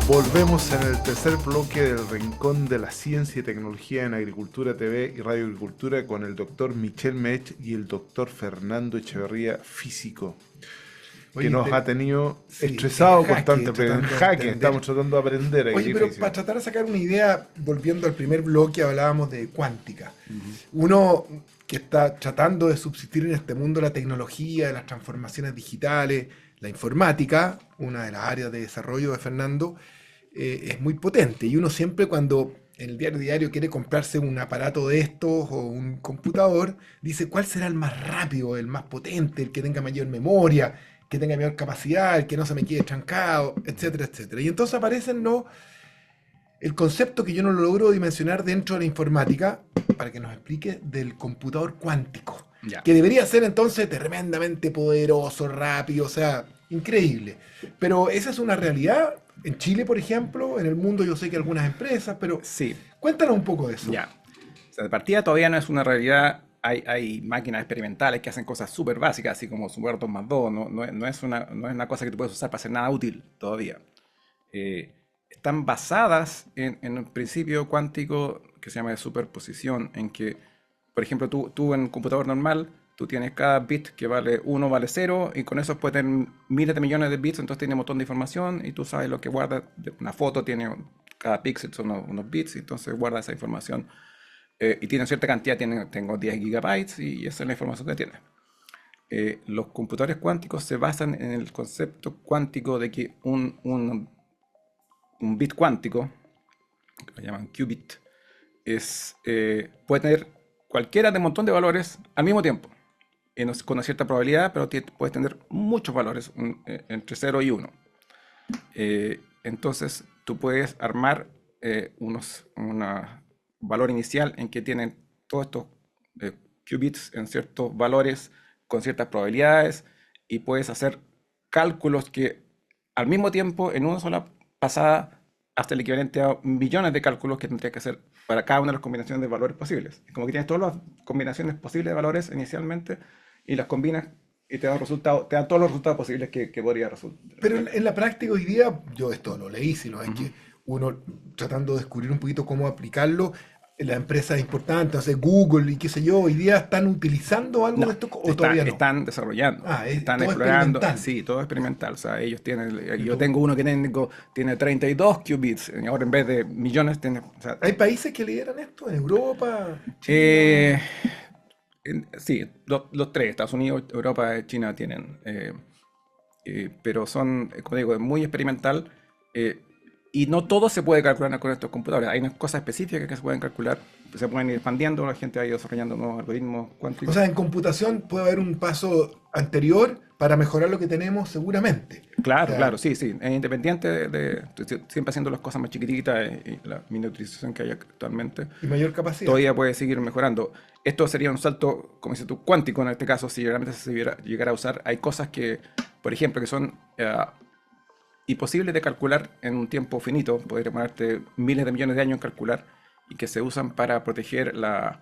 Volvemos en el tercer bloque del Rincón de la Ciencia y Tecnología en Agricultura TV y Radio Agricultura con el doctor Michel Mech y el doctor Fernando Echeverría, físico, Oye, que nos ha tenido sí, estresado en jaque, constantemente. En tratando de jaque, entender. estamos tratando de aprender. ahí, Oye, pero difícil. para tratar de sacar una idea, volviendo al primer bloque, hablábamos de cuántica. Uno que está tratando de subsistir en este mundo de la tecnología, de las transformaciones digitales, la informática, una de las áreas de desarrollo de Fernando, es muy potente. Y uno siempre cuando en el diario quiere comprarse un aparato de estos o un computador, dice cuál será el más rápido, el más potente, el que tenga mayor memoria, que tenga mayor capacidad, el que no se me quede trancado, etcétera, etcétera. Y entonces aparecen el concepto que yo no lo logro dimensionar dentro de la informática, para que nos explique, del computador cuántico, Ya. que debería ser entonces tremendamente poderoso, rápido, o sea, increíble. Pero esa es una realidad en Chile, por ejemplo, en el mundo yo sé que algunas empresas, pero Sí, cuéntanos un poco de eso. ya. O sea, de partida todavía no es una realidad. Hay máquinas experimentales que hacen cosas súper básicas, así como sumar 2 más 2. No es una cosa que tú puedes usar para hacer nada útil todavía. Están basadas en un principio cuántico que se llama de superposición, en que por ejemplo, tú en un computador normal, tú tienes cada bit que vale 1, vale 0, y con eso puedes tener miles de millones de bits, entonces tiene un montón de información, y tú sabes lo que guarda. Una foto tiene, cada píxel son unos bits, y entonces guarda esa información. Y tiene cierta cantidad, tengo 10 gigabytes, y esa es la información que tiene. Los computadores cuánticos se basan en el concepto cuántico de que un bit cuántico, que lo llaman qubit, puede tener cualquiera de un montón de valores al mismo tiempo, con una cierta probabilidad, pero puedes tener muchos valores, entre 0 y 1. Entonces tú puedes armar un valor inicial en que tienen todos estos qubits en ciertos valores con ciertas probabilidades, y puedes hacer cálculos que al mismo tiempo, en una sola pasada, hasta el equivalente a millones de cálculos que tendría que hacer para cada una de las combinaciones de valores posibles. Como que tienes todas las combinaciones posibles de valores inicialmente, y las combinas y te dan todos los resultados posibles que podría resultar. Pero en la práctica hoy día, yo esto lo leí, sino hay que uno tratando de descubrir un poquito cómo aplicarlo. Las empresas importantes, o sea, Google y qué sé yo, hoy día están utilizando algo de esto o todavía no. Están desarrollando, están todo explorando. experimental. Sí, todo experimental. O sea, ellos tienen, yo tengo uno que tiene 32 qubits, y ahora en vez de millones tiene. O sea, ¿Hay países que lideran esto? ¿En Europa? Sí, los tres, Estados Unidos, Europa y China tienen, pero son, como digo, muy experimental, y no todo se puede calcular con estos computadores. Hay unas cosas específicas que se pueden calcular, se pueden ir expandiendo, la gente ha ido desarrollando nuevos algoritmos cuánticos. O sea, en computación puede haber un paso anterior para mejorar lo que tenemos seguramente. Claro, O sea, claro, sí, sí, es independiente siempre haciendo las cosas más chiquititas, y la miniaturización que hay actualmente. Y mayor capacidad. Todavía puede seguir mejorando. Esto sería un salto, como dices tú, cuántico en este caso, si realmente se llegara a usar. Hay cosas que, por ejemplo, que son imposibles de calcular en un tiempo finito, podría demorarte miles de millones de años en calcular, y que se usan para proteger las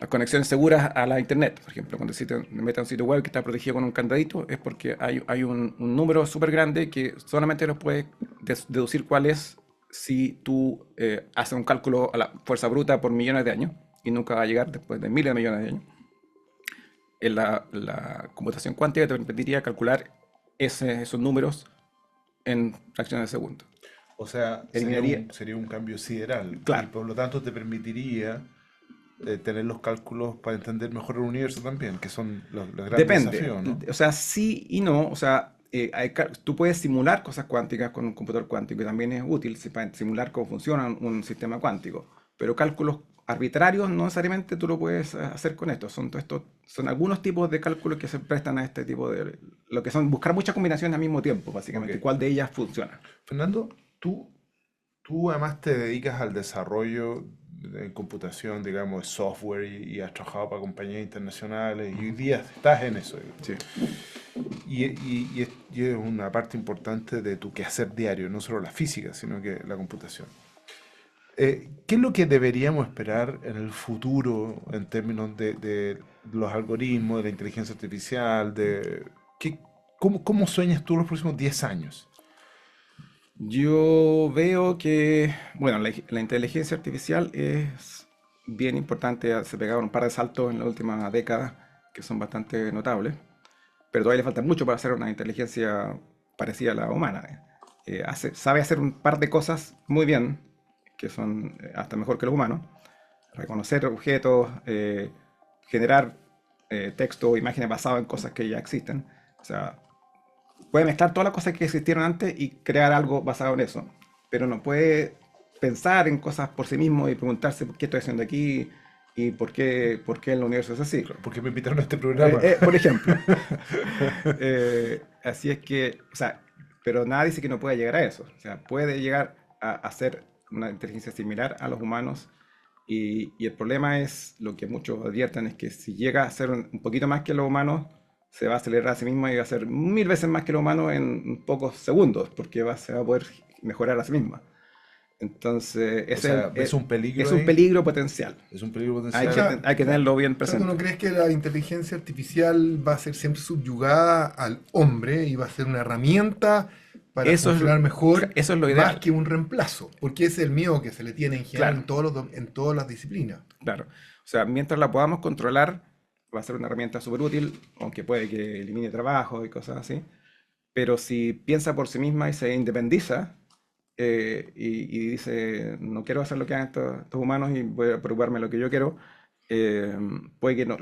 conexiones seguras a la internet. Por ejemplo, cuando se mete a un sitio web que está protegido con un candadito, es porque hay un número súper grande que solamente lo puedes deducir cuál es si tú haces un cálculo a la fuerza bruta por millones de años, y nunca va a llegar después de miles de millones de años. La computación cuántica te permitiría calcular esos números en fracciones de segundo. O sea, sería un cambio sideral. Claro. Y por lo tanto te permitiría tener los cálculos para entender mejor el universo también, que son los grandes Depende. desafíos, ¿no? O sea, sí y no. O sea, tú puedes simular cosas cuánticas con un computador cuántico, y también es útil para simular cómo funciona un sistema cuántico. Pero cálculos arbitrarios no necesariamente tú lo puedes hacer con esto. Son algunos tipos de cálculos que se prestan a este tipo de... Lo que son buscar muchas combinaciones al mismo tiempo, básicamente. Ok. ¿Cuál de ellas funciona? Fernando, tú además te dedicas al desarrollo de computación, digamos, de software, y has trabajado para compañías internacionales, y hoy día estás en eso. Sí. Y es una parte importante de tu quehacer diario, no solo la física, sino que la computación. ¿Qué es lo que deberíamos esperar en el futuro en términos de los algoritmos, de la inteligencia artificial? ¿Cómo sueñas tú los próximos 10 años? Yo veo que, bueno, la inteligencia artificial es bien importante. Se pegaron un par de saltos en la última década que son bastante notables, pero todavía le falta mucho para hacer una inteligencia parecida a la humana. Sabe hacer un par de cosas muy bien, que son hasta mejor que los humanos: reconocer objetos, generar texto o imágenes basadas en cosas que ya existen. O sea, puede mezclar todas las cosas que existieron antes y crear algo basado en eso, pero no puede pensar en cosas por sí mismo y preguntarse qué estoy haciendo aquí y por qué el universo es así. ¿Por qué me invitaron a este programa? Por ejemplo. Así es que, o sea, pero nada dice que no pueda llegar a eso. O sea, puede llegar a hacer una inteligencia similar a los humanos, y el problema es, lo que muchos advierten, es que si llega a ser un poquito más que los humanos, se va a acelerar a sí misma y va a ser 1000 veces más que los humanos en pocos segundos, porque se va a poder mejorar a sí misma. Entonces, es un peligro. Es un peligro potencial. Es un peligro potencial. Hay que tenerlo bien ¿Tú presente. no crees que la inteligencia artificial va a ser siempre subyugada al hombre y va a ser una herramienta para funcionar mejor, eso es lo ideal, más que un reemplazo? Porque ese es el miedo que se le tiene en general, claro, en todas las disciplinas. Claro. O sea, mientras la podamos controlar, va a ser una herramienta súper útil, aunque puede que elimine trabajo y cosas así. Pero si piensa por sí misma y se independiza, y dice, no quiero hacer lo que hagan estos humanos y voy a preocuparme de lo que yo quiero, eh, puede que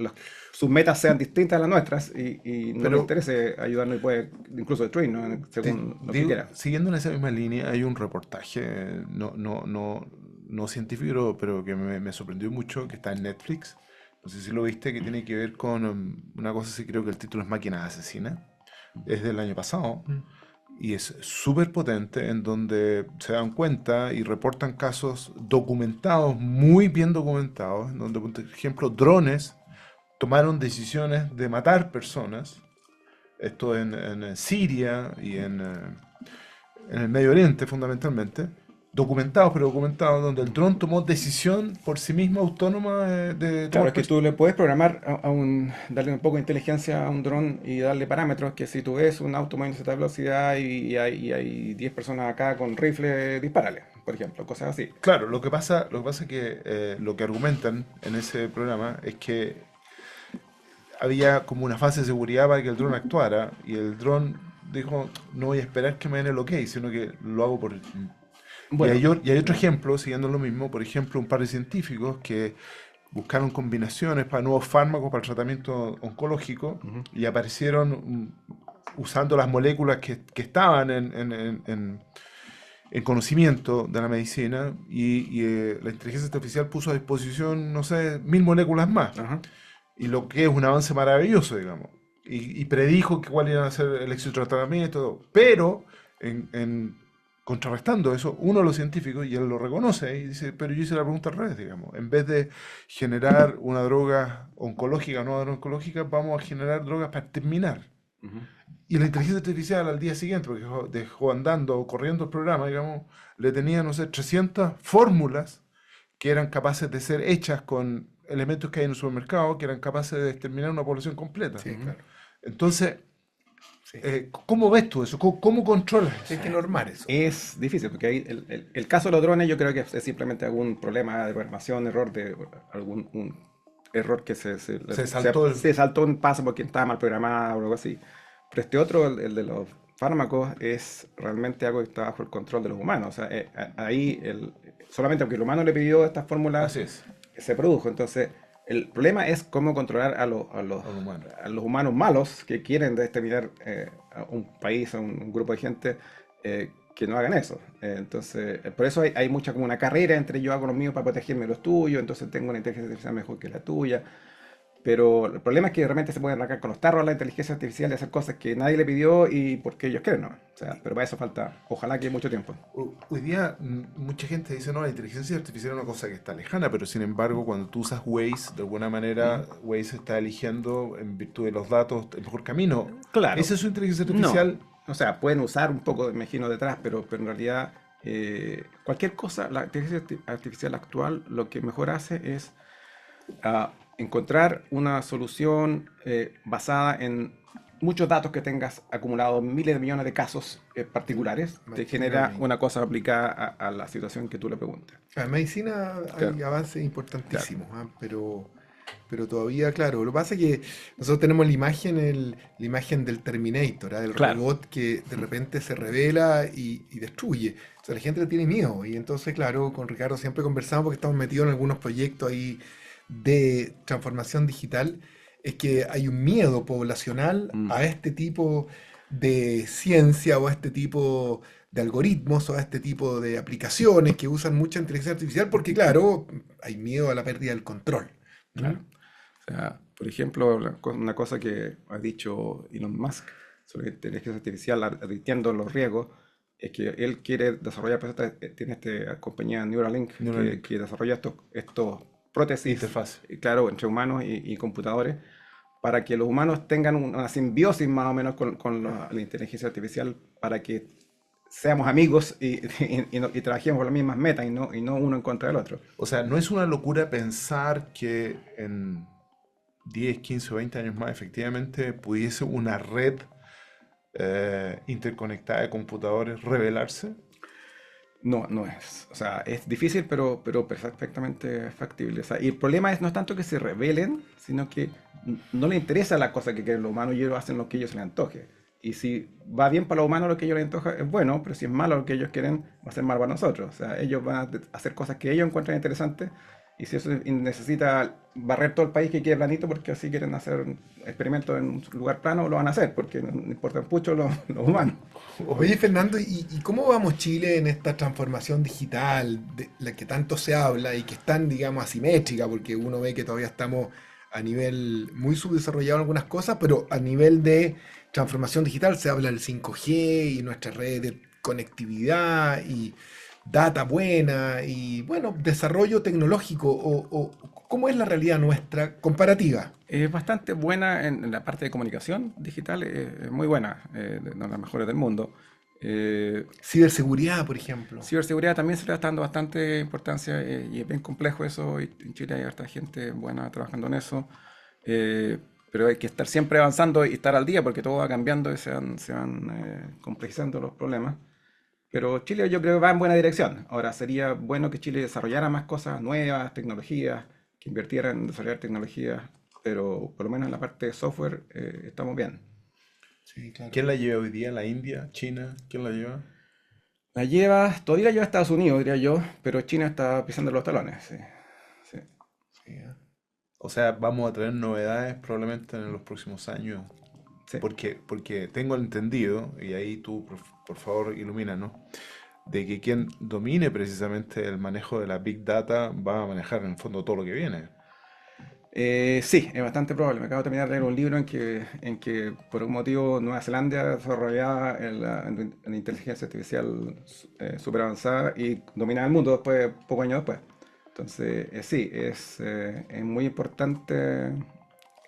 sus metas sean distintas a las nuestras y no le Pero interese ayudarnos y puede incluso destruirnos según lo que quiera. siguiendo en esa misma línea, hay un reportaje, no científico, pero que me sorprendió mucho, que está en Netflix. No sé si lo viste, que tiene que ver con una cosa así, creo que el título es Máquinas Asesinas. Es del año pasado Mm. y es súper potente en donde se dan cuenta y reportan casos documentados, muy bien documentados, en donde, por ejemplo, drones tomaron decisiones de matar personas, esto en Siria y en el Medio Oriente fundamentalmente, documentados, pero documentados, donde el dron tomó decisión por sí misma autónoma de Claro, tomar es que tú le puedes programar darle un poco de inteligencia a un dron y darle parámetros que si tú ves un auto moviéndose a esta velocidad y hay 10 personas acá con rifle, dispárale, por ejemplo, cosas así. Claro, lo que pasa es que lo que argumentan en ese programa es que había como una fase de seguridad para que el dron actuara y el dron dijo, no voy a esperar que me den el ok, sino que lo hago por... Y Bueno, hay otro ya. ejemplo, siguiendo lo mismo, por ejemplo, un par de científicos que buscaron combinaciones para nuevos fármacos para el tratamiento oncológico Ujú. y aparecieron usando las moléculas que estaban en conocimiento de la medicina y la inteligencia artificial puso a disposición, no sé, 1000 moléculas más. Ajá. Y lo que es un avance maravilloso, digamos. Y predijo que cuál iba a ser el éxito del tratamiento, pero contrarrestando eso, uno de los científicos, y él lo reconoce, y dice, pero yo hice la pregunta al revés, digamos. En vez de generar una droga oncológica o no oncológica, vamos a generar drogas para terminar. Ujú. Y la inteligencia artificial al día siguiente, porque dejó andando o corriendo el programa, digamos, le tenía, no sé, 300 fórmulas que eran capaces de ser hechas con elementos que hay en el supermercado, que eran capaces de exterminar una población completa. Sí, Ujú. claro. Entonces, Sí. ¿cómo ves tú eso? ¿Cómo controlas Hay eso? que normar eso. Es difícil, porque ahí el caso de los drones yo creo que es simplemente algún problema de programación, algún un error que Se saltó el... se saltó un paso porque estaba mal programado o algo así. Pero este otro, el de los fármacos, es realmente algo que está bajo el control de los humanos. O sea, ahí solamente porque el humano le pidió esta fórmula, Así es, se produjo. Entonces, el problema es cómo controlar al humano. a los humanos malos que quieren exterminar a un país, a un grupo de gente que no hagan eso. Entonces, por eso hay mucha como una carrera entre yo hago los míos para protegerme de los tuyos, entonces tengo una inteligencia artificial mejor que la tuya. Pero el problema es que de repente se pueden arrancar con los tarros a la inteligencia artificial y hacer cosas que nadie le pidió y porque ellos quieren, ¿no? O sea, pero para eso falta, ojalá que mucho tiempo. Hoy día mucha gente dice, no, la inteligencia artificial es una cosa que está lejana, pero sin embargo, cuando tú usas Waze, de alguna manera, Waze está eligiendo, en virtud de los datos, el mejor camino. Claro, ¿Esa es su inteligencia no. artificial? O sea, pueden usar un poco, me imagino, detrás, pero en realidad cualquier cosa, la inteligencia artificial actual lo que mejor hace es encontrar una solución basada en muchos datos que tengas acumulados, miles de millones de casos particulares, te Machine genera learning. una cosa aplicada a la situación que tú le preguntas. En medicina Claro, hay avances claro. importantísimos, ¿ah? Pero todavía, claro, lo que pasa es que nosotros tenemos la imagen del Terminator, ¿ah? Del Claro. robot que de repente se revela y destruye. O sea, la gente le tiene miedo. Y entonces, claro, con Ricardo siempre conversamos porque estamos metidos en algunos proyectos ahí de transformación digital. Es que hay un miedo poblacional Mm. a este tipo de ciencia o a este tipo de algoritmos o a este tipo de aplicaciones que usan mucha inteligencia artificial porque, claro, hay miedo a la pérdida del control. ¿Mm? Claro. O sea, por ejemplo, una cosa que ha dicho Elon Musk sobre inteligencia artificial, advirtiendo los riesgos, es que él quiere desarrollar, pues, tiene esta compañía Neuralink Neuralink. que desarrolla estos prótesis, Interfaz. claro, entre humanos y computadores, para que los humanos tengan una simbiosis más o menos con la inteligencia artificial, para que seamos amigos y trabajemos por las mismas metas y no uno en contra del otro. O sea, no es una locura pensar que en 10, 15 o 20 años más efectivamente pudiese una red interconectada de computadores revelarse. No, no es. O sea, es difícil, pero perfectamente factible. O sea, y el problema es no es tanto que se rebelen, sino que no les interesa la cosa que quieren los humanos y ellos hacen lo que ellos se les antoje. Y si va bien para los humanos lo que ellos les antoja, es bueno, pero si es malo lo que ellos quieren, va a ser mal para nosotros. O sea, ellos van a hacer cosas que ellos encuentran interesantes y si eso necesita barrer todo el país que quiere planito porque así quieren hacer experimentos en un lugar plano, lo van a hacer porque no importan mucho los humanos. Oye, Fernando, ¿y cómo vamos Chile en esta transformación digital de la que tanto se habla y que es tan, digamos, asimétrica? Porque uno ve que todavía estamos a nivel muy subdesarrollado en algunas cosas, pero a nivel de transformación digital se habla del 5G y nuestras redes de conectividad y data buena y, bueno, desarrollo tecnológico o ¿cómo es la realidad nuestra comparativa? Es bastante buena en la parte de comunicación digital, es muy buena, de las mejores del mundo. Eh, Ciberseguridad, por ejemplo. Ciberseguridad también se le está dando bastante importancia y es bien complejo eso. Y en Chile hay harta gente buena trabajando en eso. eh, pero hay que estar siempre avanzando y estar al día porque todo va cambiando y se van complejizando los problemas. Pero Chile yo creo que va en buena dirección. Ahora sería bueno que Chile desarrollara más cosas nuevas, tecnologías, que invirtiera en desarrollar tecnologías, pero por lo menos en la parte de software estamos bien. Sí, claro. ¿Quién la lleva hoy día? ¿La India? ¿China? ¿Quién la lleva? Todavía la lleva Estados Unidos, diría yo, pero China está pisando los talones. Sí, sí. Sí, ¿eh? O sea, vamos a tener novedades probablemente en los próximos años. Sí. Porque tengo entendido, y ahí tú, por favor, ilumínanos, de que quien domine precisamente el manejo de la Big Data va a manejar en el fondo todo lo que viene. Sí, es bastante probable. Me acabo de terminar de leer un libro en que por un motivo Nueva Zelanda desarrollaba la inteligencia artificial súper avanzada y dominaba el mundo después, pocos años después. Entonces, sí, es muy importante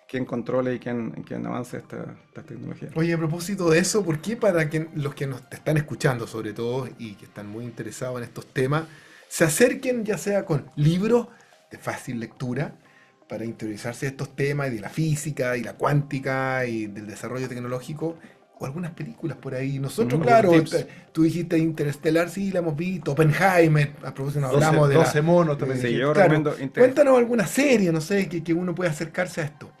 quién controle y quién avance esta tecnología. Oye, a propósito de eso, ¿por qué para que los que nos te están escuchando, sobre todo, y que están muy interesados en estos temas, se acerquen ya sea con libros de fácil lectura para interiorizarse de estos temas y de la física y la cuántica y del desarrollo tecnológico, o algunas películas por ahí? Nosotros, Ujú. claro, Tips. tú dijiste Interestelar, sí, la hemos visto, Oppenheimer, a propósito, nos 12, hablamos de 12 monos también Sí, dijiste. yo claro, recomiendo cuéntanos alguna serie, no sé, que uno pueda acercarse a esto.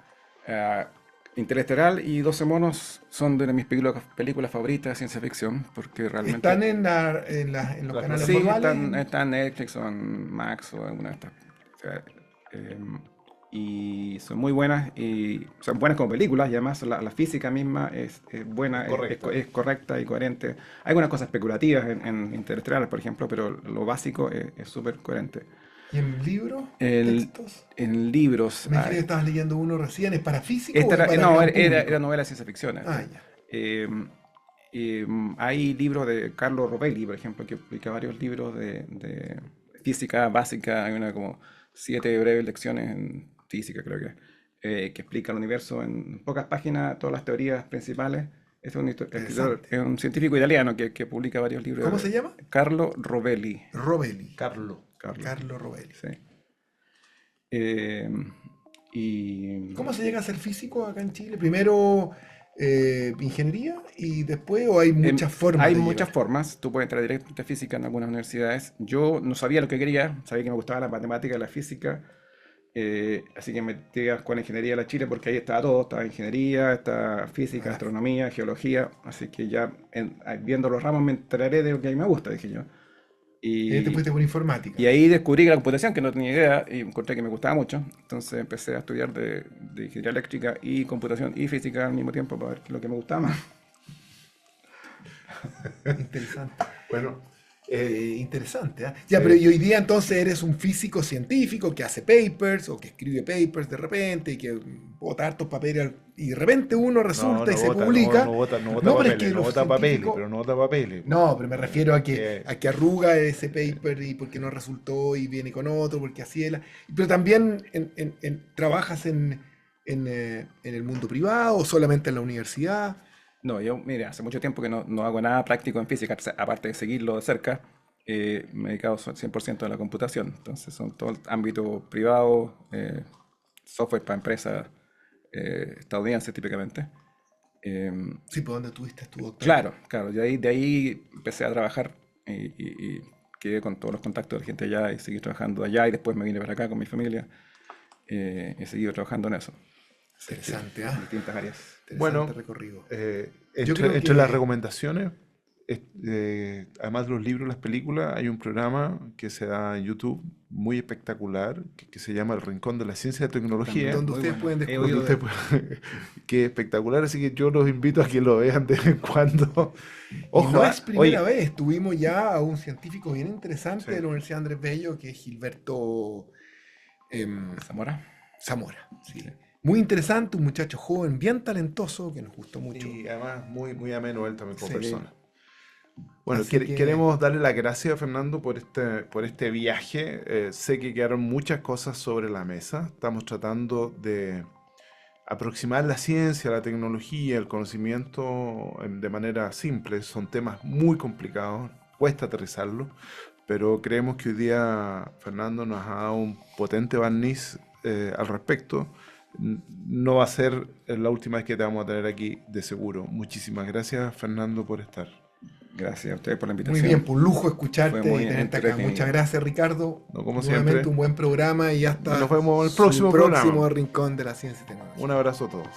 ah, Interestelar y 12 monos son de mis películas favoritas de ciencia ficción, porque ¿Están realmente en los Las canales sí, normales? están en Netflix o en Max o alguna de estas. O sea, y son muy buenas y son buenas como películas y además la física misma es Es buena, correcta. es correcta y coherente. Hay algunas cosas especulativas en Interestelar, por ejemplo, pero lo básico es súper coherente. ¿Y en libros? El- ¿Textos? en libros, Me dijiste que estabas leyendo uno recién. ¿Es para físico o esta es para no, gran era público? novela de ciencia ficción. Ah, ya. Eh, Hay libros de Carlo Rovelli, por ejemplo, que publica varios libros de física básica. Hay una como 7 breves lecciones en física, creo que explica el universo en pocas páginas, todas las teorías principales. Es un escritor, Interesante. es un científico italiano que publica varios libros. ¿Cómo se llama? Carlo Rovelli. Rovelli. Carlo. Carlo, Carlo Rovelli. sí. Eh, ¿Y y cómo se llega a ser físico acá en Chile? Primero ingeniería y después, ¿o hay muchas formas Hay de muchas llegar? formas, tú puedes entrar directamente a física en algunas universidades. Yo no sabía lo que quería, sabía que me gustaba la matemática y la física, así que me metí a la Escuela de Ingeniería de la Chile porque ahí estaba todo, estaba ingeniería, estaba física, Ah, astronomía, geología, así que ya viendo los ramos me enteraré de lo que a mí me gusta, dije yo. y ahí te Y, fuiste por informática. y ahí descubrí que la computación, que no tenía idea, y encontré que me gustaba mucho, entonces empecé a estudiar de ingeniería eléctrica y computación y física al mismo tiempo para ver qué es lo que me gustaba más. Interesante. Bueno, Interesante, ¿ah? Ya, pero sí. y hoy día entonces eres un físico científico que hace papers o que escribe papers de repente y que bota hartos papeles y de repente uno No, resulta y no se vota, no, publica. no vota, no vota No, pero es papeles, que no los vota papeles, científicos. pero no vota papeles. No, pero me refiero Que a que arruga ese paper y porque no resultó y viene con otro, porque así es. Pero también trabajas en el mundo privado o solamente en la universidad. No, yo, mire, hace mucho tiempo que no hago nada práctico en física, aparte de seguirlo de cerca, me he dedicado 100% a la computación. Entonces son todo el ámbito privado, software para empresas estadounidenses típicamente. Sí, por donde tuviste tu doctorado. Claro, claro, de ahí empecé a trabajar y quedé con todos los contactos de gente allá y seguí trabajando allá y después me vine para acá con mi familia. He seguido trabajando en eso. Interesante, En distintas áreas. Interesante Bueno, recorrido. Entre, creo entre que- las recomendaciones, además de los libros, las películas, hay un programa que se da en YouTube muy espectacular que se llama El Rincón de la Ciencia y Tecnología. Donde Muy ustedes bueno. pueden He descubrir. oído Donde usted puede- que es espectacular, así que yo los invito a que lo vean de vez en cuando. Y no es primera oye, vez, tuvimos ya a un científico bien interesante Sí. de la Universidad Andrés Bello, que es Gilberto Zamora. Zamora. Sí. Muy interesante, un muchacho joven, bien talentoso, que nos gustó mucho. y además muy, muy ameno él también como Sí. persona. Bueno, Así que- queremos darle las gracias a Fernando por este viaje. Sé que quedaron muchas cosas sobre la mesa. Estamos tratando de aproximar la ciencia, la tecnología, el conocimiento de manera simple. Son temas muy complicados, cuesta aterrizarlo, pero creemos que hoy día Fernando nos ha dado un potente barniz al respecto. No va a ser la última vez que te vamos a tener aquí, de seguro. Muchísimas gracias, Fernando, por estar. Gracias a ustedes por la Muy invitación. bien, por lujo escucharte Fue muy y tenerte acá. entretenido. Muchas gracias, Ricardo. No, como Nuevamente siempre. un buen programa y hasta Nos vemos en el su próximo programa. próximo Rincón de la Ciencia y Tecnología. Un abrazo a todos.